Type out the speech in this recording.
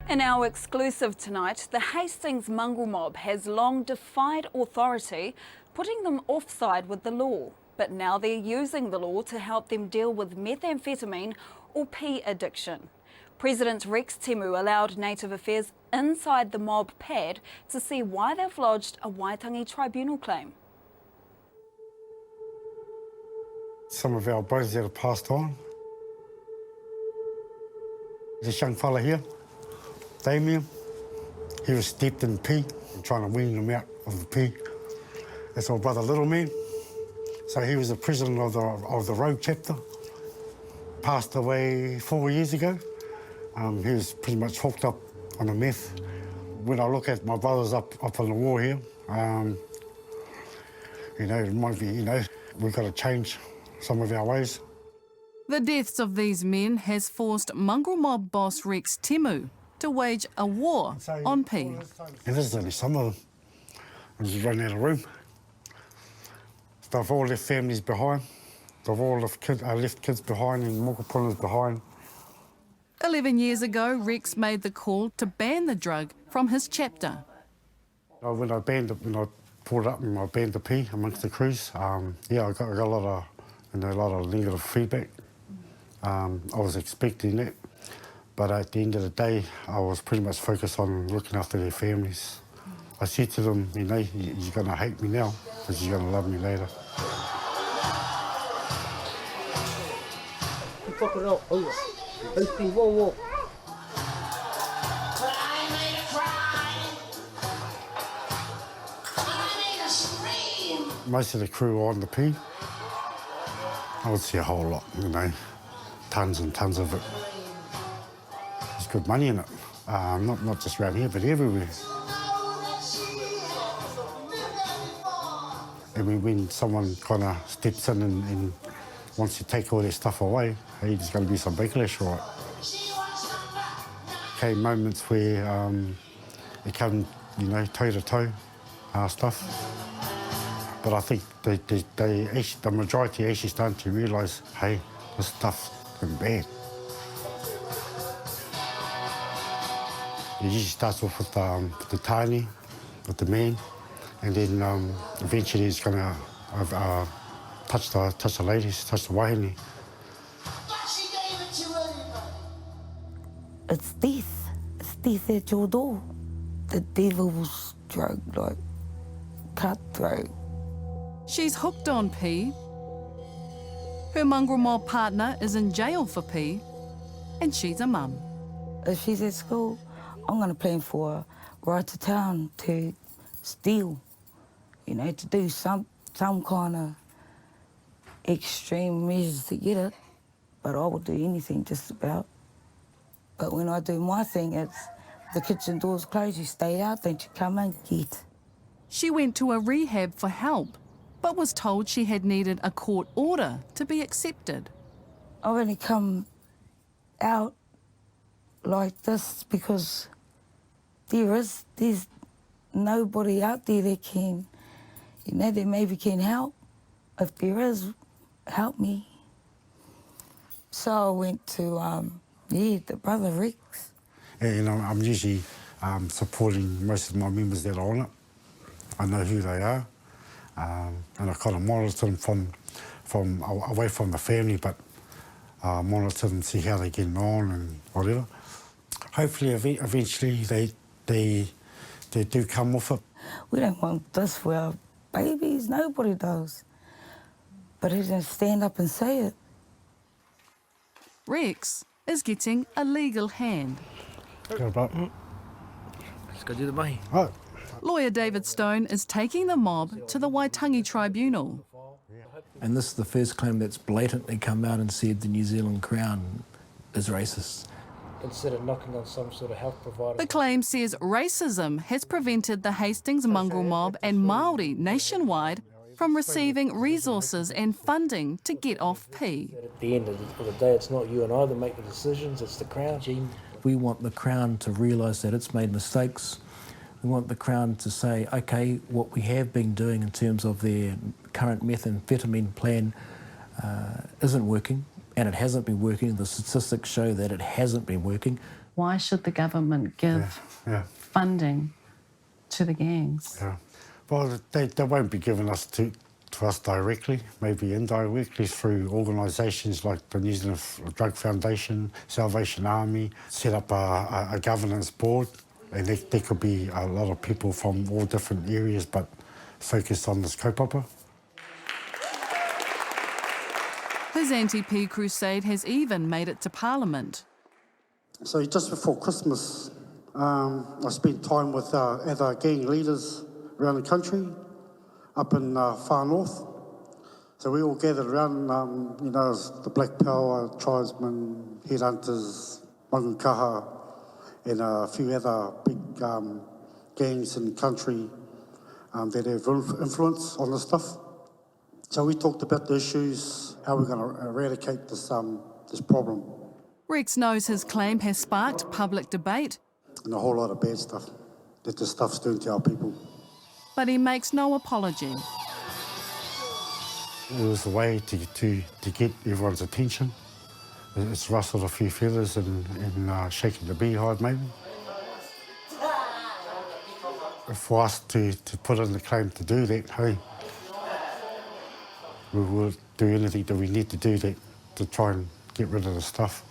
In our exclusive tonight, the Hastings Mongrel Mob has long defied authority, putting them offside with the law. But now they're using the law to help them deal with methamphetamine or pea addiction. President Rex Timu allowed Native Affairs inside the mob pad to see why they've lodged a Waitangi Tribunal claim. Some of our brothers that have passed on. This young fella here, Damien, he was steeped in pea and trying to wean him out of the pea. That's my brother Little Man. So he was the president of the road chapter. Passed away 4 years ago. He was pretty much hooked up on the meth. When I look at my brothers up on the wall here, it reminds me, we've got to change some of our ways. The deaths of these men has forced Mongrel Mob boss Rex Timu to wage a war on pea. And this is only some of them. I'm just running out of room. They've all left families behind. They've all left kids behind and mokapunas behind. 11 years ago, Rex made the call to ban the drug from his chapter. When I pulled up and I banned the pea amongst the crews, I got a lot of negative feedback. I was expecting that, but at the end of the day, I was pretty much focused on looking after their families. I said to them, you're going to hate me now, but you're going to love me later. Most of the crew are on the pea. I would see a whole lot, tons and tons of it. There's good money in it, not just around here, but everywhere. I mean, when someone kind of steps in and wants to take all their stuff away, there's going to be some backlash for it. Came moments where it came, toe-to-toe stuff. But I think the majority actually starting to realise, hey, this stuff's been bad. It usually starts off with the tiny, with the man, and then eventually it's going to touch the ladies, touch the waitangi. It's death. It's death at your door. The devil's drug, like cutthroat. She's hooked on pea. Her Mongrel Mob partner is in jail for pea, and she's a mum. If she's at school, I'm going to plan for a ride to town to steal, to do some kind of extreme measures to get it. But I will do anything just about. But when I do my thing, it's the kitchen door's closed, you stay out, don't you come and get. She went to a rehab for help, but was told she had needed a court order to be accepted. I've only come out like this because there's nobody out there that can, that maybe can help. If there is, help me. So I went to, the brother Rex. I'm usually supporting most of my members that are on it. I know who they are. And I kind of monitor them from away from the family, but monitor them, see how they're getting on and whatever. Hopefully, eventually they do come off it. We don't want this for our babies. Nobody does. But who's going to stand up and say it? Rex is getting a legal hand. Let's go do the mahi. Oh. Lawyer David Stone is taking the mob to the Waitangi Tribunal. And this is the first claim that's blatantly come out and said the New Zealand Crown is racist. Instead of knocking on some sort of health provider. The claim says racism has prevented the Hastings Mongrel Mob and Māori nationwide from receiving resources and funding to get off pea. At the end of the day, it's not you and I that make the decisions, it's the Crown. We want the Crown to realise that it's made mistakes. We want the Crown to say, OK, what we have been doing in terms of their current methamphetamine plan isn't working, and it hasn't been working. The statistics show that it hasn't been working. Why should the government give Yeah. funding to the gangs? Yeah. Well, they won't be giving us to us directly, maybe indirectly through organisations like the New Zealand Drug Foundation, Salvation Army, set up a governance board, and there could be a lot of people from all different areas but focused on this kaupapa. His anti-P crusade has even made it to Parliament. So just before Christmas, I spent time with other gang leaders around the country, up in far north. So we all gathered around, the Black Power, tribesmen, headhunters, Mangukaha, and a few other big gangs in the country that have influence on this stuff. So we talked about the issues, how we're going to eradicate this problem. Rex knows his claim has sparked public debate, And a whole lot of bad stuff that this stuff's doing to our people. but he makes no apology. It was a way to get everyone's attention. It's rustled a few feathers and shaking the beehive, maybe. For us to put in the claim to do that, hey, we will do anything that we need to do to try and get rid of the stuff.